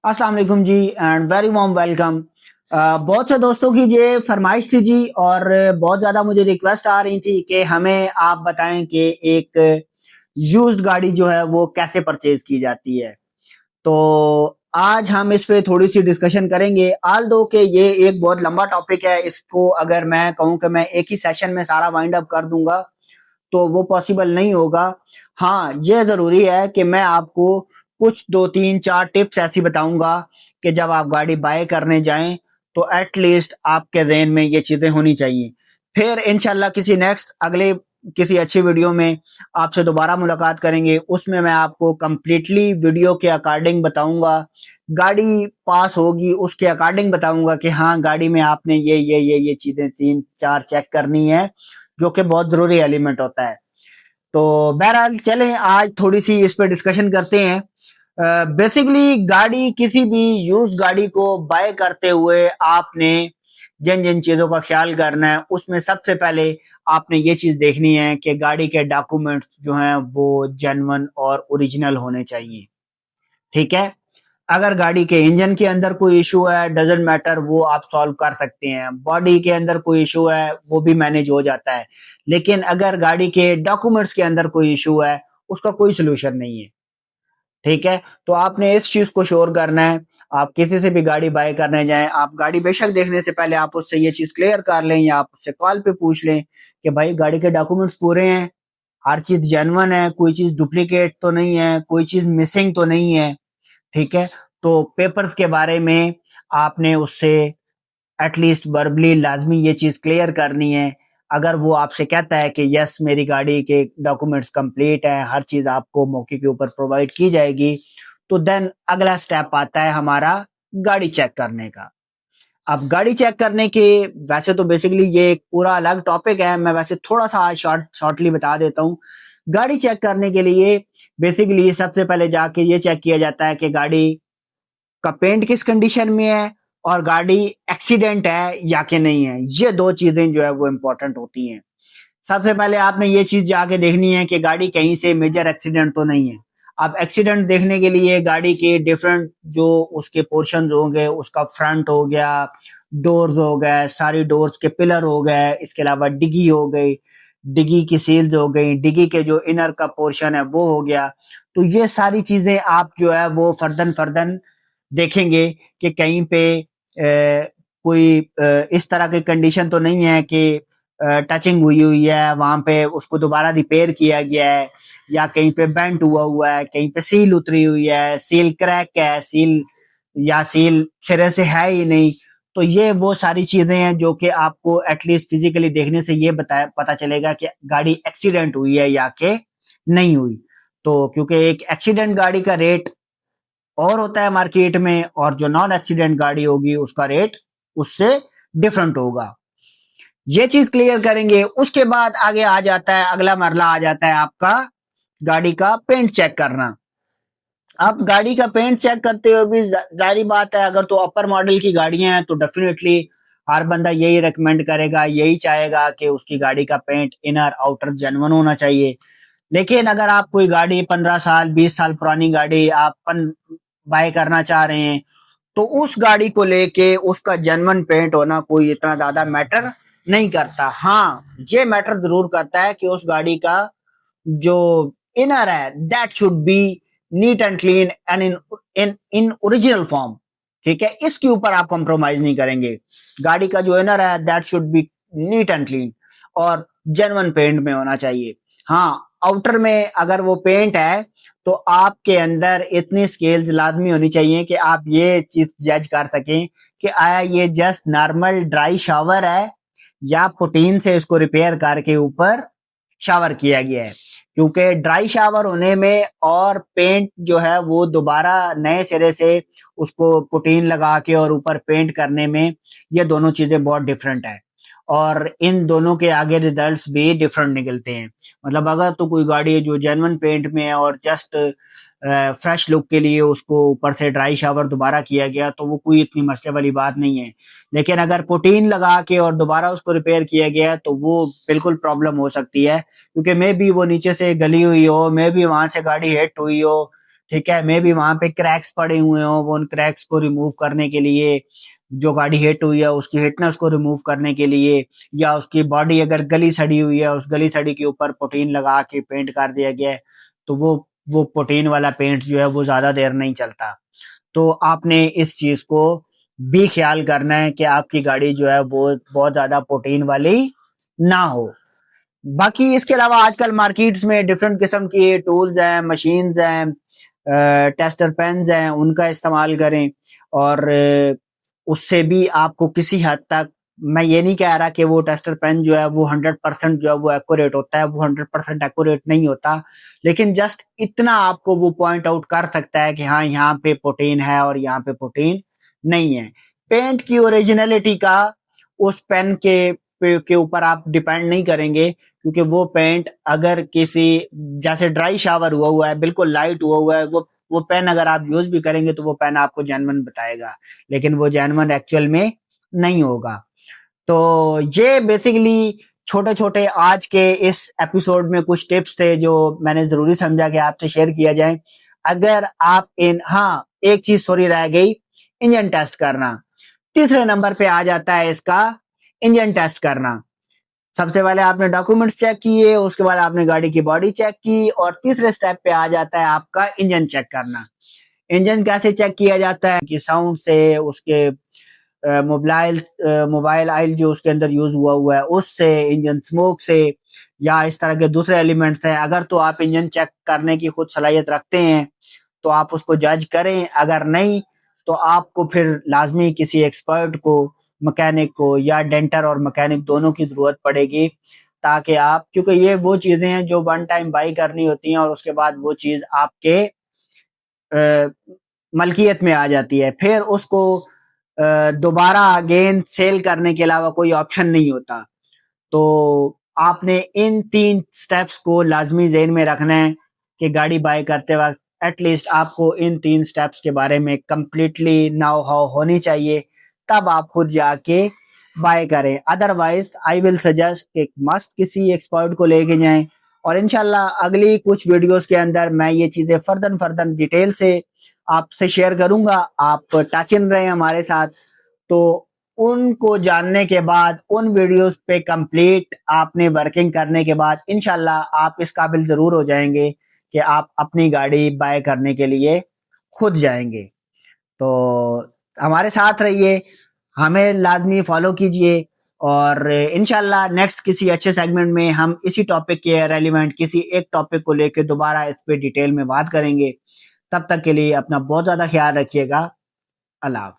अस्सलाम वालेकुम जी and very warm welcome. बहुत से दोस्तों की ये फरमाइश थी जी और बहुत ज़्यादा मुझे रिक्वेस्ट आ रही थी कि हमें आप बताएं कि एक यूज्ड गाड़ी जो है वो कैसे परचेज की जाती है। तो आज हम इस पे थोड़ी सी डिस्कशन करेंगे। आल दो कि ये एक बहुत लंबा टॉपिक है, इसको अगर मैं कहूँ कि मैं एक ही सेशन में सारा वाइंड अप कर दूंगा तो वो पॉसिबल नहीं होगा। हाँ, ये ज़रूरी है कि मैं आपको कुछ 2 3 4 टिप्स ऐसी बताऊंगा कि जब आप गाड़ी बाय करने जाएं तो एट लीस्ट आपके ज़हन में ये चीज़ें होनी चाहिए। फिर इंशाल्लाह किसी नेक्स्ट अगले किसी अच्छी वीडियो में आपसे दोबारा मुलाकात करेंगे। उसमें मैं आपको कंप्लीटली वीडियो के अकॉर्डिंग बताऊंगा, गाड़ी पास होगी उसके अकॉर्डिंग बताऊंगा कि हाँ गाड़ी में आपने ये चीज़ें 3 4 चेक करनी है, जो कि बहुत ज़रूरी एलिमेंट होता है। तो बहरहाल चलें आज थोड़ी सी इस पे डिस्कशन करते हैं। बेसिकली गाड़ी किसी भी यूज गाड़ी को बाय करते हुए आपने जिन जिन चीज़ों का ख्याल करना है उसमें सबसे पहले आपने ये चीज़ देखनी है कि गाड़ी के डॉक्यूमेंट्स जो हैं वो जेन्युइन और ओरिजिनल होने चाहिए। ठीक है, अगर गाड़ी के इंजन के अंदर कोई इशू है डजेंट मैटर, वो आप सॉल्व कर सकते हैं। बॉडी के अंदर कोई इशू है वो भी मैनेज हो जाता है। लेकिन अगर गाड़ी के डॉक्यूमेंट्स के अंदर कोई इशू है उसका कोई सोल्यूशन नहीं है। ठीक है, तो आपने इस चीज को श्योर करना है। आप किसी से भी गाड़ी बाय करने जाएं, आप गाड़ी बेशक देखने से पहले आप उससे ये चीज क्लियर कर लें या आप उससे कॉल पे पूछ लें कि भाई गाड़ी के डॉक्यूमेंट्स पूरे हैं, हर चीज जेन्युइन है, कोई चीज डुप्लीकेट तो नहीं है, कोई चीज मिसिंग तो नहीं है। ठीक है, तो पेपर्स के बारे में आपने उससे एटलीस्ट वर्बली लाजमी ये चीज क्लियर करनी है। अगर वो आपसे कहता है कि यस मेरी गाड़ी के डॉक्यूमेंट्स कंप्लीट है, हर चीज आपको मौके के ऊपर प्रोवाइड की जाएगी, तो देन अगला स्टेप आता है हमारा गाड़ी चेक करने का। अब गाड़ी चेक करने के वैसे तो बेसिकली ये एक पूरा अलग टॉपिक है, मैं वैसे थोड़ा सा आज शॉर्टली बता देता हूँ। गाड़ी चेक करने के लिए बेसिकली सबसे पहले जाके ये चेक किया जाता है कि गाड़ी का पेंट किस कंडीशन में है और गाड़ी एक्सीडेंट है या कि नहीं है। ये दो चीजें जो है वो इंपॉर्टेंट होती हैं। सबसे पहले आपने ये चीज जाके देखनी है कि गाड़ी कहीं से मेजर एक्सीडेंट तो नहीं है। अब एक्सीडेंट देखने के लिए गाड़ी के डिफरेंट जो उसके पोर्शन होंगे, उसका फ्रंट हो गया, डोर्स हो गए, सारी डोर्स के पिलर हो गए, इसके अलावा डिगी हो गई, डिगी की सील्स हो गई, डिगी के जो इनर का पोर्शन है वो हो गया। तो ये सारी चीजें आप जो है वो फर्दन फर्दन देखेंगे कि कहीं पे कोई इस तरह की कंडीशन तो नहीं है कि टचिंग हुई हुई है, वहां पे उसको दोबारा रिपेयर किया गया है, या कहीं पे बेंट हुआ हुआ है, कहीं पे सील उतरी हुई है, सील क्रैक है, सील या सील सिरे से है ही नहीं। तो ये वो सारी चीजें हैं जो कि आपको एटलीस्ट फिजिकली देखने से ये पता चलेगा कि गाड़ी एक्सीडेंट हुई है या कि नहीं हुई। तो क्योंकि एक एक्सीडेंट गाड़ी का रेट और होता है मार्केट में, और जो नॉन एक्सीडेंट गाड़ी होगी उसका रेट उससे डिफरेंट होगा। ये चीज क्लियर करेंगे, उसके बाद आगे आ जाता है अगला मरला आ जाता है आपका गाड़ी का पेंट चेक करना। अब गाड़ी का पेंट चेक करते हुए भी जारी बात है, अगर तो अपर मॉडल की गाड़ियां हैं तो डेफिनेटली हर बंदा यही रेकमेंड करेगा, यही चाहेगा कि उसकी गाड़ी का पेंट इनर आउटर जेन्युइन होना चाहिए। लेकिन अगर आप कोई गाड़ी 15 साल 20 साल पुरानी गाड़ी आप बाय करना चाह रहे हैं तो उस गाड़ी को लेके उसका जेन्युइन पेंट होना कोई इतना ज्यादा मैटर नहीं करता। हाँ, ये मैटर जरूर करता है कि उस गाड़ी का जो इनर है that should be neat and clean and in in in original form. ठीक है, इसके ऊपर आप कॉम्प्रोमाइज नहीं करेंगे। गाड़ी का जो इनर है that should be neat and clean और जेन्युइन पेंट में होना चाहिए। हाँ, आउटर में अगर वो पेंट है तो आपके अंदर इतनी स्किल्स लाजमी होनी चाहिए कि आप ये चीज जज कर सकें कि आया ये जस्ट नॉर्मल ड्राई शावर है या पुटीन से इसको रिपेयर करके ऊपर शावर किया गया है। क्योंकि ड्राई शावर होने में और पेंट जो है वो दोबारा नए सिरे से उसको पुटीन लगा के और ऊपर पेंट करने में ये दोनों चीजें बहुत डिफरेंट है, और इन दोनों के आगे रिजल्ट्स भी डिफरेंट निकलते हैं। मतलब अगर तो कोई गाड़ी है जो जेन्युइन पेंट में है और जस्ट फ्रेश लुक के लिए उसको ऊपर से ड्राई शावर दोबारा किया गया तो वो कोई इतनी मसले वाली बात नहीं है। लेकिन अगर पुटीन लगा के और दोबारा उसको रिपेयर किया गया तो वो बिल्कुल प्रॉब्लम हो सकती है, क्योंकि मे बी वो नीचे से गली हुई हो, मे बी वहां से गाड़ी हिट हुई हो, ठीक है, मे बी वहां पे क्रैक्स पड़े हुए हों, वो उन क्रैक्स को रिमूव करने के लिए, जो गाड़ी हिट हुई है उसकी हिटनेस को रिमूव करने के लिए, या उसकी बॉडी अगर गली सड़ी हुई है उस गली सड़ी के ऊपर पुटीन लगा के पेंट कर दिया गया है, तो वो पुटीन वाला पेंट जो है वो ज्यादा देर नहीं चलता। तो आपने इस चीज को भी ख्याल करना है कि आपकी गाड़ी जो है वो बहुत ज्यादा पुटीन वाली ना हो। बाकी इसके अलावा आजकल मार्केट्स में डिफरेंट किस्म की टूल्स हैं, मशीन्स हैं, टेस्टर पेन्स हैं, उनका इस्तेमाल करें। और उससे भी आपको किसी हद तक, मैं ये नहीं कह रहा कि वो टेस्टर पेन जो है वो 100% जो है वो एक्यूरेट होता है, वो 100% एक्यूरेट नहीं होता, लेकिन जस्ट इतना आपको वो पॉइंट आउट कर सकता है कि हाँ यहाँ पे प्रोटीन है और यहाँ पे प्रोटीन नहीं है। पेंट की ओरिजिनलिटी का उस पेन के ऊपर आप डिपेंड नहीं करेंगे, क्योंकि वो पेंट अगर किसी, जैसे ड्राई शावर हुआ है, बिल्कुल लाइट हुआ है, वो पेन अगर आप यूज भी करेंगे तो वो पेन आपको जेन्युइन बताएगा, लेकिन वो जेन्युइन एक्चुअल में नहीं होगा। तो ये बेसिकली छोटे छोटे आज के इस एपिसोड में कुछ टिप्स थे जो मैंने जरूरी समझा कि आपसे शेयर किया जाए। अगर आप हाँ, एक चीज सॉरी रह गई, इंजन टेस्ट करना। तीसरे नंबर पे आ जाता है इसका इंजन टेस्ट करना। सबसे पहले आपने डॉक्यूमेंट्स चेक किए, उसके बाद आपने गाड़ी की बॉडी चेक की, और तीसरे स्टेप पे आ जाता है आपका इंजन चेक करना। इंजन कैसे चेक किया जाता है कि साउंड से, उसके मोबाइल ऑयल जो उसके अंदर यूज हुआ है उससे, इंजन स्मोक से, या इस तरह के दूसरे एलिमेंट्स हैं। अगर तो आप इंजन चेक करने की खुद सलाहियत रखते हैं तो आप उसको जज करें, अगर नहीं तो आपको फिर लाजमी किसी एक्सपर्ट को, मैकेनिक को, या डेंटर और मैकेनिक दोनों की जरूरत पड़ेगी, ताकि आप, क्योंकि ये वो चीजें हैं जो वन टाइम बाई करनी होती हैं और उसके बाद वो चीज आपके मलकियत में आ जाती है, फिर उसको दोबारा अगेन सेल करने के अलावा कोई ऑप्शन नहीं होता। तो आपने इन 3 स्टेप्स को लाजमी ज़हन में रखना है कि गाड़ी बाय करते वक्त एटलीस्ट आपको इन 3 स्टेप्स के बारे में कंप्लीटली नाउ हाउ होनी चाहिए, तब आप खुद जाके बाय करें। अदरवाइज आई विल सजेस्ट कि मस्ट किसी एक्सपर्ट को लेके जाएं, और इंशाल्लाह अगली कुछ वीडियोस के अंदर मैं ये चीजें फर्दर डिटेल से आपसे शेयर करूंगा। आप टच इन रहे हमारे साथ, तो उनको जानने के बाद, उन वीडियोस पे कंप्लीट आपने वर्किंग करने के बाद इंशाल्लाह आप इस काबिल जरूर हो जाएंगे कि आप अपनी गाड़ी बाय करने के लिए खुद जाएंगे। तो हमारे साथ रहिए, हमें लाजमी फॉलो कीजिए, और इंशाल्लाह नेक्स्ट किसी अच्छे सेगमेंट में हम इसी टॉपिक के रेलिवेंट किसी एक टॉपिक को लेकर दोबारा इस पे डिटेल में बात करेंगे। तब तक के लिए अपना बहुत ज्यादा ख्याल रखिएगा। अल्लाह हाफ़िज़।